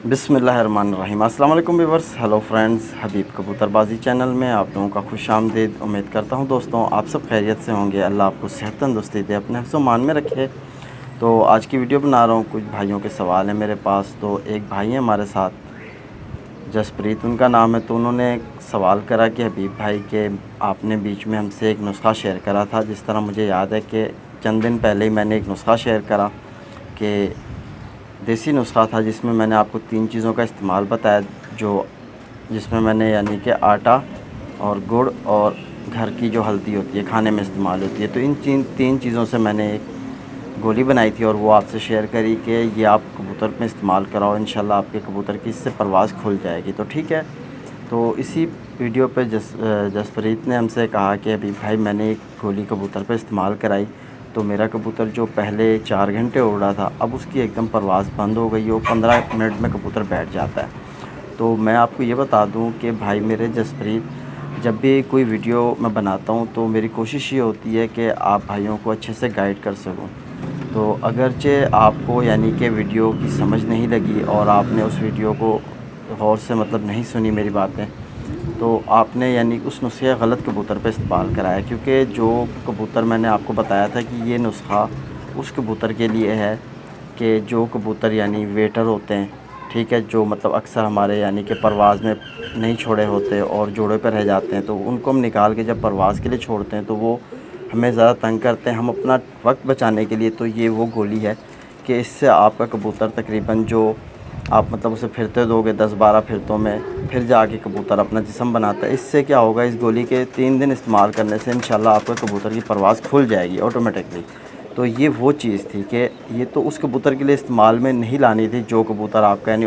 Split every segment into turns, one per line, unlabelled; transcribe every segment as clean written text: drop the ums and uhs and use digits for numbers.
बिस्मिल्लाहिर्रहमानिर्रहीम। अस्सलाम वालेकुम व्यूअर्स, हेलो फ्रेंड्स, हबीब कबूतरबाजी चैनल में आप लोगों का खुश आमदीद। उम्मीद करता हूँ दोस्तों आप सब खैरियत से होंगे। अल्लाह आपको सेहत तंदुरुस्ती दे, अपने हिफ्ज़ मान में रखे। तो आज की वीडियो बना रहा हूँ, कुछ भाइयों के सवाल हैं मेरे पास। तो एक भाई हैं हमारे साथ, जसप्रीत उनका नाम है। तो उन्होंने एक सवाल करा कि हबीब भाई के आपने बीच में हमसे एक नुस्खा शेयर करा था। जिस तरह मुझे याद है कि चंद दिन पहले ही मैंने एक नुस्खा शेयर करा कि देसी नुस्खा था, जिसमें मैंने आपको 3 चीज़ों का इस्तेमाल बताया, जिसमें मैंने यानी कि आटा और गुड़ और घर की जो हल्दी होती है खाने में इस्तेमाल होती है। तो इन 3 चीज़ों से मैंने एक गोली बनाई थी और वो आपसे शेयर करी कि ये आप कबूतर में इस्तेमाल कराओ, इंशाल्लाह आपके कबूतर की इससे परवाज़ खुल जाएगी। तो ठीक है। तो इसी वीडियो पे जसप्रीत ने हमसे कहा कि अभी भाई मैंने एक गोली कबूतर पे इस्तेमाल कराई, तो मेरा कबूतर जो पहले 4 घंटे उड़ रहा था, अब उसकी एकदम परवाज़ बंद हो गई है। वो 15 मिनट में कबूतर बैठ जाता है। तो मैं आपको ये बता दूं कि भाई मेरे जसप्रीत, जब भी कोई वीडियो मैं बनाता हूं तो मेरी कोशिश ये होती है कि आप भाइयों को अच्छे से गाइड कर सकूं। तो अगरचे आपको यानी कि वीडियो की समझ नहीं लगी और आपने उस वीडियो को गौर से मतलब नहीं सुनी मेरी बातें, तो आपने यानी उस नुस्खे गलत कबूतर पे इस्तेमाल कराया। क्योंकि जो कबूतर मैंने आपको बताया था कि ये नुस्खा उस कबूतर के लिए है कि जो कबूतर यानी वेटर होते हैं, ठीक है, जो मतलब अक्सर हमारे यानी कि परवाज़ में नहीं छोड़े होते और जोड़े पर रह जाते हैं, तो उनको हम निकाल के जब परवाज़ के लिए छोड़ते हैं तो वो हमें ज़्यादा तंग करते हैं। हम अपना वक्त बचाने के लिए तो ये वो गोली है कि इससे आपका कबूतर तकरीबन जो आप मतलब उसे फिरते दोगे 10-12 फिरतों में, फिर जाके कबूतर अपना जिस्म बनाता है। इससे क्या होगा, इस गोली के 3 दिन इस्तेमाल करने से इंशाल्लाह आपका कबूतर की परवाज़ खुल जाएगी ऑटोमेटिकली। तो ये वो चीज़ थी कि ये तो उस कबूतर के लिए इस्तेमाल में नहीं लानी थी जो कबूतर आपका यानी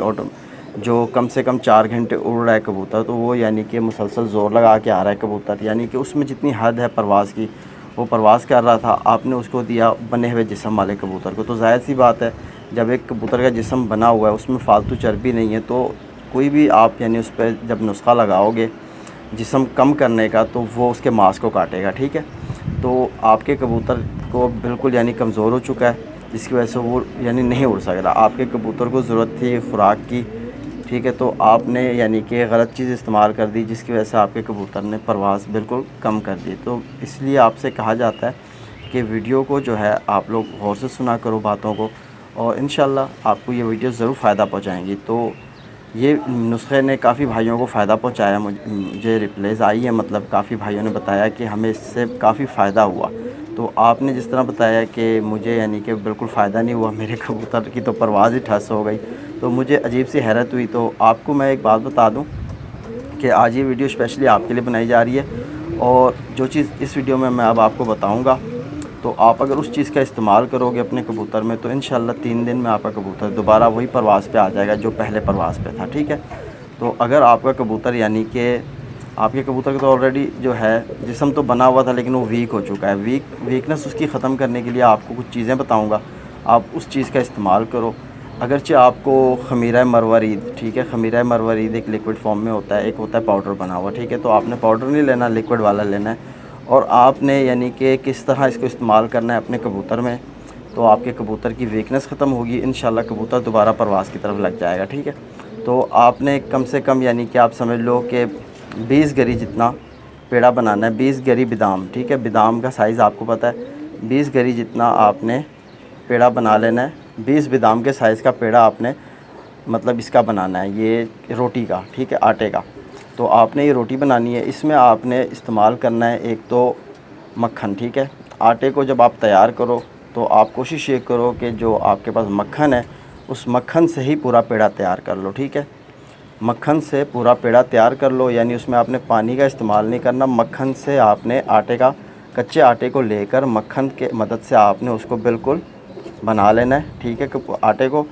जो कम से कम 4 घंटे उड़ रहा है कबूतर, तो वो यानी कि मुसलसल ज़ोर लगा के आ रहा है कबूतर, यानी कि उसमें जितनी हद है परवाज़ की, वो परवाज़ कर रहा था। आपने उसको दिया बने हुए जिस्म वाले कबूतर को, तो ज़ाहिर सी बात है जब एक कबूतर का जिस्म बना हुआ है, उसमें फ़ालतू चर्बी नहीं है, तो कोई भी आप यानी उस पर जब नुस्खा लगाओगे जिस्म कम करने का, तो वो उसके मांस को काटेगा। ठीक है। तो आपके कबूतर को बिल्कुल यानी कमज़ोर हो चुका है, जिसकी वजह से वो यानी नहीं उड़ सक रहा। आपके कबूतर को ज़रूरत थी खुराक की, ठीक है, तो आपने यानी कि गलत चीज़ इस्तेमाल कर दी, जिसकी वजह से आपके कबूतर ने परवाज़ बिल्कुल कम कर दी। तो इसलिए आपसे कहा जाता है कि वीडियो को जो है आप लोग गौर से सुना करो बातों को, और इंशाल्लाह आपको ये वीडियो ज़रूर फ़ायदा पहुँचाएँगी। तो ये नुस्खे ने काफ़ी भाइयों को फ़ायदा पहुँचाया। मुझे रिप्लाईज़ आई है, मतलब काफ़ी भाइयों ने बताया कि हमें इससे काफ़ी फ़ायदा हुआ। तो आपने जिस तरह बताया कि मुझे यानी कि बिल्कुल फ़ायदा नहीं हुआ, मेरे कबूतर की तो परवाज़ ही ठस हो गई, तो मुझे अजीब सी हैरत हुई। तो आपको मैं एक बात बता दूं कि आज ये वीडियो स्पेशली आपके लिए बनाई जा रही है, और जो चीज़ इस वीडियो में मैं अब आपको बताऊंगा, तो आप अगर उस चीज़ का इस्तेमाल करोगे अपने कबूतर में, तो इंशाल्लाह 3 दिन में आपका कबूतर दोबारा वही परवाज़ पे आ जाएगा जो पहले परवाज़ पे था। ठीक है। तो अगर आपका कबूतर यानी कि आपके कबूतर का तो ऑलरेडी जो है जिस्म तो बना हुआ था, लेकिन वो वीक हो चुका है, वीकनेस उसकी ख़त्म करने के लिए आपको कुछ चीज़ें बताऊँगा, आप उस चीज़ का इस्तेमाल करो। अगरचे आपको खमीरा मरवरीद, ठीक है, खमीरा मरवरीद एक लिक्विड फॉर्म में होता है, एक होता है पाउडर बना हुआ, ठीक है, तो आपने पाउडर नहीं लेना, लिक्विड वाला लेना है। और आपने यानी कि किस तरह इसको इस्तेमाल करना है अपने कबूतर में, तो आपके कबूतर की वीकनेस ख़त्म होगी, इंशाल्लाह कबूतर दोबारा परवाज़ की तरफ लग जाएगा। ठीक है। तो आपने कम से कम यानी कि आप समझ लो कि 20 गरी जितना पेड़ा बनाना है, 20 गरी बादाम, ठीक है, बादाम का साइज़ आपको पता है, 20 गरी जितना आपने पेड़ा बना लेना है। 20 बादाम के साइज़ का पेड़ा आपने मतलब इसका बनाना है, ये रोटी का, ठीक है, आटे का। तो आपने ये रोटी बनानी है, इसमें आपने इस्तेमाल करना है एक तो मक्खन, ठीक है। आटे को जब आप तैयार करो तो आप कोशिश ये करो कि जो आपके पास मक्खन है, उस मक्खन से ही पूरा पेड़ा तैयार कर लो। ठीक है। मक्खन से पूरा पेड़ा तैयार कर लो, यानी उसमें आपने पानी का इस्तेमाल नहीं करना। मक्खन से आपने आटे का, कच्चे आटे को लेकर मक्खन के मदद से आपने उसको बिल्कुल बना लेना है। ठीक है। आटे को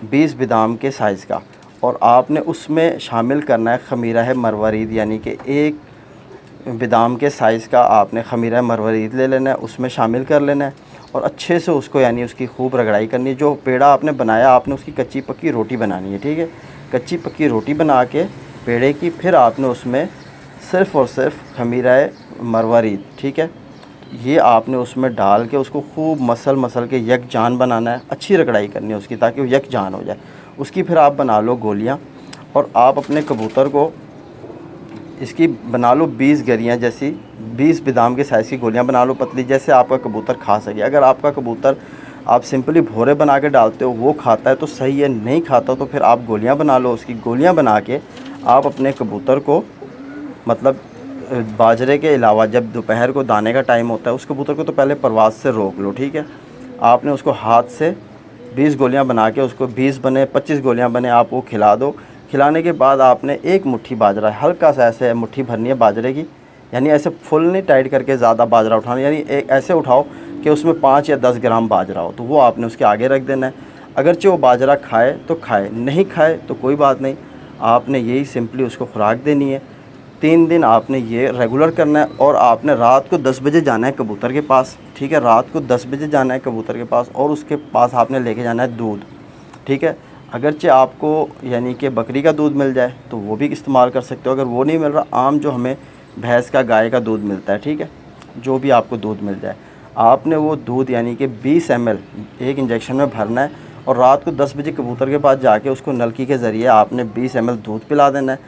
20 बादाम के साइज़ का, और आपने उसमें शामिल करना है खमीरा है मरवरीद, यानी कि एक बादाम के साइज़ का आपने खमीरा मरवरीद ले लेना है, उसमें शामिल कर लेना है, और अच्छे से उसको यानी उसकी खूब रगड़ाई करनी है। जो पेड़ा आपने बनाया आपने उसकी कच्ची पक्की रोटी बनानी है। ठीक है। कच्ची पक्की रोटी बना के पेड़े की, फिर आपने उसमें सिर्फ़ और सिर्फ खमीरा मरवरीद, ठीक है, ये आपने उसमें डाल के उसको खूब मसल के यकजान बनाना है। अच्छी रगड़ाई करनी है उसकी, ताकि वो यकजान हो जाए। उसकी फिर आप बना लो गोलियाँ, और आप अपने कबूतर को इसकी बना लो 20 गरियाँ जैसी, 20 बादाम के साइज़ की गोलियाँ बना लो पतली, जैसे आपका कबूतर खा सके। अगर आपका कबूतर आप सिंपली भोरे बना के डालते हो वो खाता है तो सही है, नहीं खाता तो फिर आप गोलियाँ बना लो। उसकी गोलियाँ बना के आप अपने कबूतर को मतलब बाजरे के अलावा जब दोपहर को दाने का टाइम होता है उस कबूतर को तो पहले परवाज़ से रोक लो, ठीक है। आपने उसको हाथ से 20 गोलियाँ बना के, उसको 20 बने 25 गोलियाँ बने, आप वो खिला दो। खिलाने के बाद आपने एक मुट्ठी बाजरा, हल्का सा ऐसे मुट्ठी भरनी है बाजरे की, यानी ऐसे फुल नहीं टाइट करके ज़्यादा बाजरा उठाना, यानी एक ऐसे उठाओ कि उसमें 5 या 10 ग्राम बाजरा हो, तो वो आपने उसके आगे रख देना है। अगरचे वो बाजरा खाए तो खाए, नहीं खाए तो कोई बात नहीं, आपने यही सिंपली उसको खुराक देनी है। 3 दिन आपने ये रेगुलर करना है। और आपने रात को 10 बजे जाना है कबूतर के पास, ठीक है, रात को 10 बजे जाना है कबूतर के पास, और उसके पास आपने लेके जाना है दूध, ठीक है। अगरचे आपको यानी कि बकरी का दूध मिल जाए तो वो भी इस्तेमाल कर सकते हो, अगर वो नहीं मिल रहा, आम जो हमें भैंस का गाय का दूध मिलता है, ठीक है, जो भी आपको दूध मिल जाए, आपने वो दूध यानी कि 20 ml एक इंजेक्शन में भरना है, और रात को 10 बजे कबूतर के पास जाके उसको नलकी के ज़रिए आपने 20 ml दूध पिला देना है।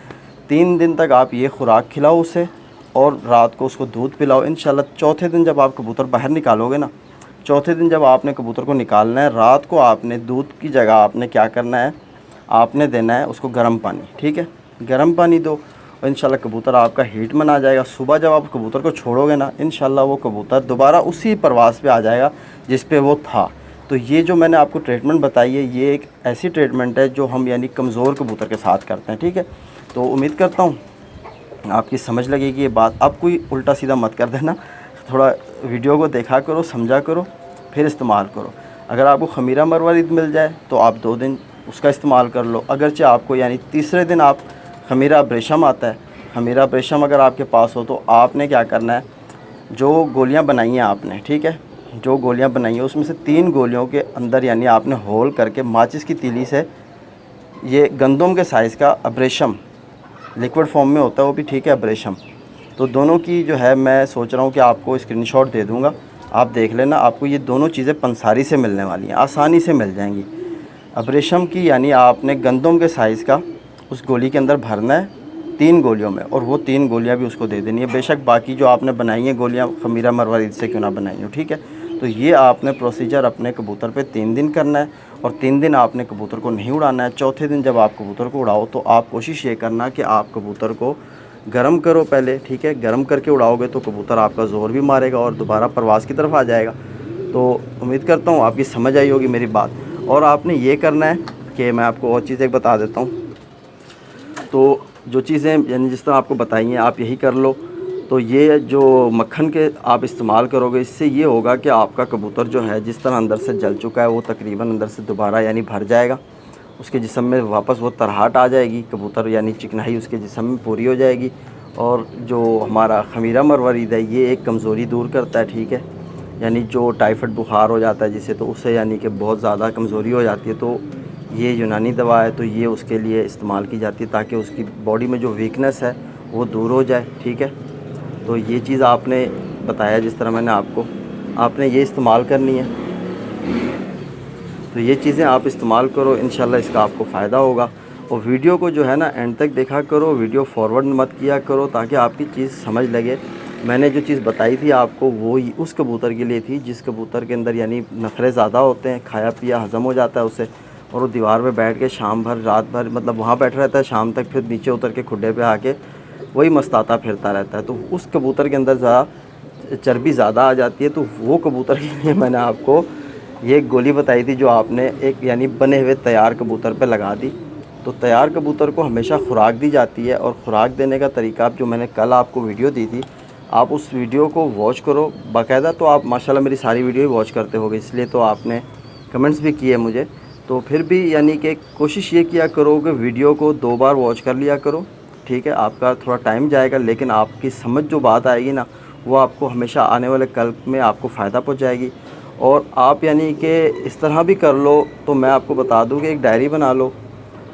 3 दिन तक आप ये खुराक खिलाओ उसे, और रात को उसको दूध पिलाओ। इंशाल्लाह चौथे दिन जब आप कबूतर बाहर निकालोगे ना, चौथे दिन जब आपने कबूतर को निकालना है, रात को आपने दूध की जगह आपने क्या करना है, आपने देना है उसको गर्म पानी, ठीक है, गर्म पानी दो, और इंशाल्लाह कबूतर आपका हीट में आ जाएगा। सुबह जब आप कबूतर को छोड़ोगे ना, इंशाल्लाह वो कबूतर दोबारा उसी परवाज़ पे आ जाएगा जिस पे वो था। तो ये जो मैंने आपको ट्रीटमेंट बताई है, ये एक ऐसी ट्रीटमेंट है जो हम यानी कमज़ोर कबूतर के साथ करते हैं, ठीक है। तो उम्मीद करता हूँ आपकी समझ लगेगी ये बात। अब कोई उल्टा सीधा मत कर देना, थोड़ा वीडियो को देखा करो, समझा करो, फिर इस्तेमाल करो। अगर आपको खमीरा मरवारिद मिल जाए तो आप 2 दिन उसका इस्तेमाल कर लो। अगरचे आपको यानी तीसरे दिन आप खमीरा ब्रेशम आता है, खमीरा ब्रेशम अगर आपके पास हो तो आपने क्या करना है, जो गोलियां बनाई हैं आपने, ठीक है, जो गोलियां बनाई हैं उसमें से 3 गोलियों के अंदर यानी आपने होल करके माचिस की तीली से ये गंदम के साइज़ का अब्रेशम लिक्विड फॉर्म में होता है वो भी, ठीक है, अब्रेशम, तो दोनों की जो है मैं सोच रहा हूँ कि आपको स्क्रीनशॉट दे दूँगा, आप देख लेना। आपको ये दोनों चीज़ें पंसारी से मिलने वाली हैं, आसानी से मिल जाएंगी। अब्रेशम की यानी आपने गंदम के साइज़ का उस गोली के अंदर भरना है 3 गोलियों में, और वो 3 गोलियां भी उसको दे देनी है। बेशक बाकी जो आपने बनाई हैं गोलियां खमीरा मरवारिद से क्यों ना बनाई हो, ठीक है। तो ये आपने प्रोसीजर अपने कबूतर पे 3 दिन करना है, और 3 दिन आपने कबूतर को नहीं उड़ाना है। चौथे दिन जब आप कबूतर को उड़ाओ तो आप कोशिश ये करना कि आप कबूतर को गर्म करो पहले, ठीक है, गर्म करके उड़ाओगे तो कबूतर आपका ज़ोर भी मारेगा और दोबारा परवाज़ की तरफ आ जाएगा। तो उम्मीद करता हूँ आपकी समझ आई होगी मेरी बात। और आपने ये करना है कि मैं आपको और चीज़ें बता देता हूँ, तो जो चीज़ें यानी जिस तरह आपको बताई हैं आप यही कर लो। तो ये जो मक्खन के आप इस्तेमाल करोगे, इससे ये होगा कि आपका कबूतर जो है जिस तरह अंदर से जल चुका है वो तकरीबन अंदर से दोबारा यानी भर जाएगा, उसके जिस्म में वापस वो तरहाट आ जाएगी, कबूतर यानी चिकनाई उसके जिस्म में पूरी हो जाएगी। और जो हमारा खमीरा मरवारिद है ये एक कमज़ोरी दूर करता है, ठीक है, यानी जो टाइफाइड बुखार हो जाता है जिसे, तो उससे यानी कि बहुत ज़्यादा कमज़ोरी हो जाती है, तो ये यूनानी दवा है, तो ये उसके लिए इस्तेमाल की जाती है ताकि उसकी बॉडी में जो वीकनेस है वो दूर हो जाए, ठीक है। तो ये चीज़ आपने बताया जिस तरह मैंने आपको, आपने ये इस्तेमाल करनी है। तो ये चीज़ें आप इस्तेमाल करो, इंशाल्लाह इसका आपको फ़ायदा होगा। और वीडियो को जो है ना एंड तक देखा करो, वीडियो फॉरवर्ड मत किया करो ताकि आपकी चीज़ समझ लगे। मैंने जो चीज़ बताई थी आपको वो ही उस कबूतर के लिए थी जिस कबूतर के अंदर यानी नखरे ज़्यादा होते हैं, खाया पिया हज़म हो जाता है उसे, और वो दीवार पे बैठ के शाम भर रात भर मतलब वहाँ बैठा रहता है, शाम तक फिर नीचे उतर के खुड्डे पे आके वही मस्ताता फिरता रहता है। तो उस कबूतर के अंदर ज़्यादा चर्बी ज़्यादा आ जाती है, तो वो कबूतर के लिए मैंने आपको ये एक गोली बताई थी जो आपने एक यानी बने हुए तैयार कबूतर पे लगा दी। तो तैयार कबूतर को हमेशा खुराक दी जाती है, और ख़ुराक देने का तरीका जो मैंने कल आपको वीडियो दी थी, आप उस वीडियो को वॉच करो बाकायदा। तो आप माशाल्लाह मेरी सारी वीडियो ही वॉच करते होगे, इसलिए तो आपने कमेंट्स भी किए मुझे। तो फिर भी यानी कि कोशिश ये किया करो कि वीडियो को 2 बार वॉच कर लिया करो, ठीक है। आपका थोड़ा टाइम जाएगा लेकिन आपकी समझ जो बात आएगी ना वो आपको हमेशा आने वाले कल में आपको फ़ायदा पहुंचाएगी। और आप यानी कि इस तरह भी कर लो, तो मैं आपको बता दूं कि एक डायरी बना लो।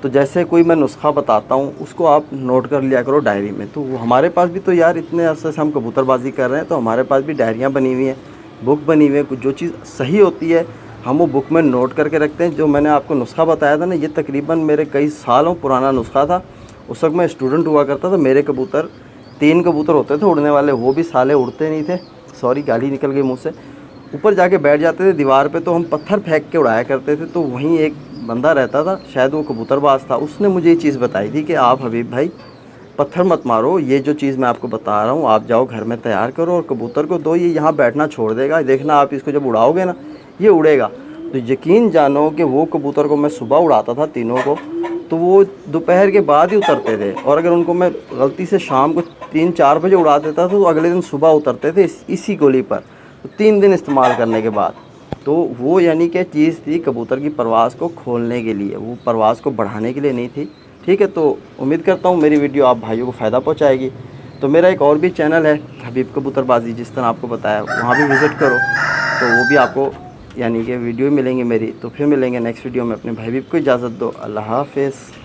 तो जैसे कोई मैं नुस्खा बताता हूँ उसको आप नोट कर लिया करो डायरी में। तो हमारे पास भी तो यार इतने अरसे से हम कबूतरबाजी कर रहे हैं तो हमारे पास भी डायरियाँ बनी हुई हैं, बुक बनी हुई है। कुछ जो चीज़ सही होती है हम वो बुक में नोट करके रखते हैं। जो मैंने आपको नुस्खा बताया था ना, ये तकरीबन मेरे कई सालों पुराना नुस्खा था। उस वक्त मैं स्टूडेंट हुआ करता था। मेरे कबूतर 3 कबूतर होते थे उड़ने वाले, वो भी साले उड़ते नहीं थे। सॉरी, गाली निकल गई मुँह से। ऊपर जाके बैठ जाते थे दीवार पे, तो हम पत्थर फेंक के उड़ाया करते थे। तो वहीं एक बंदा रहता था, शायद वो कबूतरबाज था, उसने मुझे ये चीज़ बताई थी कि आप हबीब भाई पत्थर मत मारो, ये जो चीज़ मैं आपको बता रहा हूँ आप जाओ घर में तैयार करो और कबूतर को दो, ये यहाँ बैठना छोड़ देगा, देखना आप इसको जब उड़ाओगे ना ये उड़ेगा। तो यकीन जानो कि वो कबूतर को मैं सुबह उड़ाता था तीनों को, तो वो दोपहर के बाद ही उतरते थे। और अगर उनको मैं गलती से शाम को 3-4 बजे उड़ा देता था तो अगले दिन सुबह उतरते थे इसी गोली पर। तो 3 दिन इस्तेमाल करने के बाद, तो वो यानी कि चीज़ थी कबूतर की परवाज़ को खोलने के लिए, वो परवाज़ को बढ़ाने के लिए नहीं थी। ठीक है, तो उम्मीद करता हूँ मेरी वीडियो आप भाइयों को फ़ायदा पहुँचाएगी। तो मेरा एक और भी चैनल है हबीब कबूतरबाजी, जिस तरह आपको बताया, वहाँ भी विज़िट करो, तो वो भी आपको यानी कि वीडियो मिलेंगे मेरी। तो फिर मिलेंगे नेक्स्ट वीडियो में। अपने भाई हबीब को इजाज़त दो। अल्लाह हाफ़िज़।